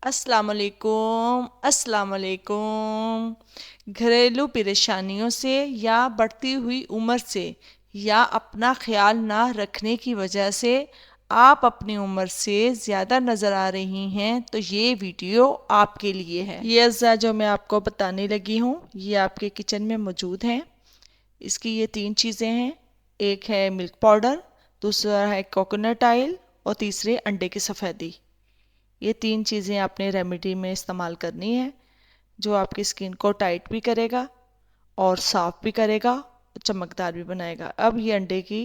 अस्सलाम वालेकुम। घरेलू परेशानियों से या बढ़ती हुई उम्र से या अपना ख्याल ना रखने की वजह से आप अपनी उम्र से ज़्यादा नज़र आ रही हैं तो ये वीडियो आपके लिए है। ये अज़ा जो मैं आपको बताने लगी हूँ ये आपके किचन में मौजूद हैं। इसकी ये तीन चीज़ें हैं। एक है मिल्क पाउडर, दूसरा है कोकोनट ऑयल और तीसरे अंडे की सफ़ेदी। ये तीन चीज़ें आपने रेमेडी में इस्तेमाल करनी है जो आपकी स्किन को टाइट भी करेगा और साफ़ भी करेगा और चमकदार भी बनाएगा। अब ये अंडे की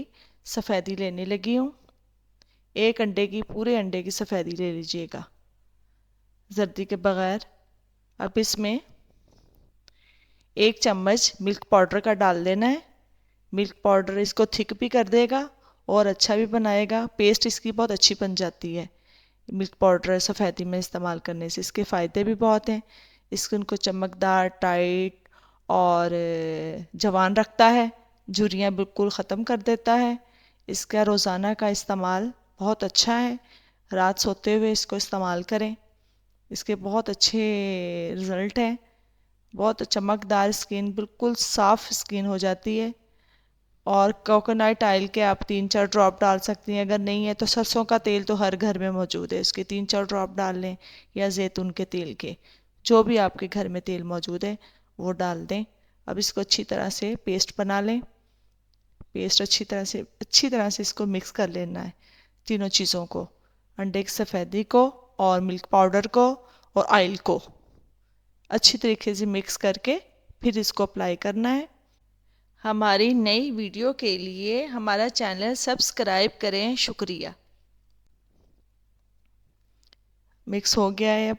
सफ़ेदी लेने लगी हूँ। एक अंडे की पूरे अंडे की सफ़ेदी ले लीजिएगा जर्दी के बगैर। अब इसमें एक चम्मच मिल्क पाउडर का डाल देना है। मिल्क पाउडर इसको थिक भी कर देगा और अच्छा भी बनाएगा। पेस्ट इसकी बहुत अच्छी बन जाती है। मिल्क पाउडर सफ़ेदी में इस्तेमाल करने से इसके फ़ायदे भी बहुत हैं। स्किन को चमकदार, टाइट और जवान रखता है। झुर्रियाँ बिल्कुल ख़त्म कर देता है। इसका रोज़ाना का इस्तेमाल बहुत अच्छा है। रात सोते हुए इसको इस्तेमाल करें। इसके बहुत अच्छे रिज़ल्ट हैं। बहुत चमकदार स्किन, बिल्कुल साफ़ स्किन हो जाती है। और कोकोनट ऑयल के आप 3-4 ड्रॉप डाल सकती हैं। अगर नहीं है तो सरसों का तेल तो हर घर में मौजूद है, उसके 3-4 ड्रॉप डाल लें, या जैतून के तेल के, जो भी आपके घर में तेल मौजूद है वो डाल दें। अब इसको अच्छी तरह से पेस्ट बना लें। पेस्ट अच्छी तरह से इसको मिक्स कर लेना है, तीनों चीज़ों को, अंडे की सफ़ेदी को और मिल्क पाउडर को और ऑयल को अच्छी तरीके से मिक्स करके फिर इसको अप्लाई करना है। हमारी नई वीडियो के लिए हमारा चैनल सब्सक्राइब करें। शुक्रिया। मिक्स हो गया है।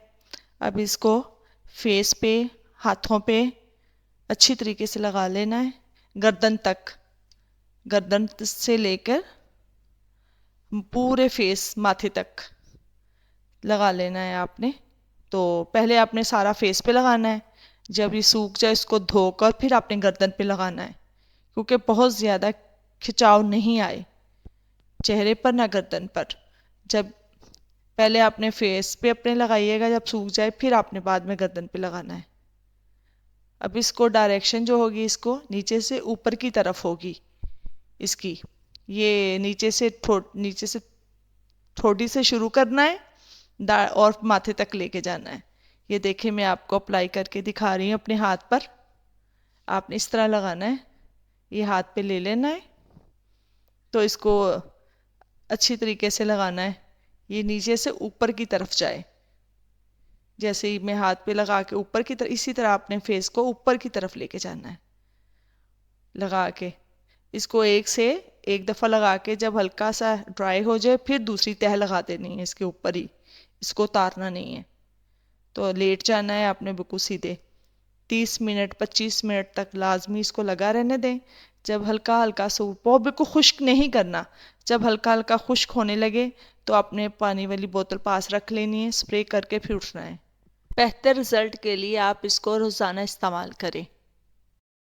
अब इसको फेस पे, हाथों पे अच्छी तरीके से लगा लेना है, गर्दन तक, गर्दन से लेकर पूरे फेस, माथे तक लगा लेना है आपने। तो पहले आपने सारा फेस पे लगाना है। जब ये सूख जाए इसको धोकर फिर आपने गर्दन पे लगाना है, क्योंकि बहुत ज़्यादा खिंचाव नहीं आए चेहरे पर ना गर्दन पर। जब पहले आपने फेस पे अपने लगाइएगा, जब सूख जाए फिर आपने बाद में गर्दन पे लगाना है। अब इसको डायरेक्शन जो होगी, इसको नीचे से ऊपर की तरफ होगी इसकी। ये नीचे से थोड़ी से शुरू करना है और माथे तक लेके जाना है। ये देखिए मैं आपको अप्लाई करके दिखा रही हूँ अपने हाथ पर। आपने इस तरह लगाना है, ये हाथ पे ले लेना है। तो इसको अच्छी तरीके से लगाना है, ये नीचे से ऊपर की तरफ जाए। जैसे ही मैं हाथ पे लगा के ऊपर की तरफ, इसी तरह अपने फेस को ऊपर की तरफ लेके जाना है। लगा के इसको एक दफ़ा लगा के जब हल्का सा ड्राई हो जाए फिर दूसरी तह लगा देनी है इसके ऊपर ही, इसको उतारना नहीं है। तो लेट जाना है आपने बिल्कुल सीधे। 30 मिनट 25 मिनट तक लाजमी इसको लगा रहने दें। जब हल्का हल्का सा बहुत बिल्कुल खुश्क नहीं करना, जब हल्का हल्का खुश्क होने लगे तो आपने पानी वाली बोतल पास रख लेनी है, स्प्रे करके फिर उठना है। बेहतर रिजल्ट के लिए आप इसको रोज़ाना इस्तेमाल करें।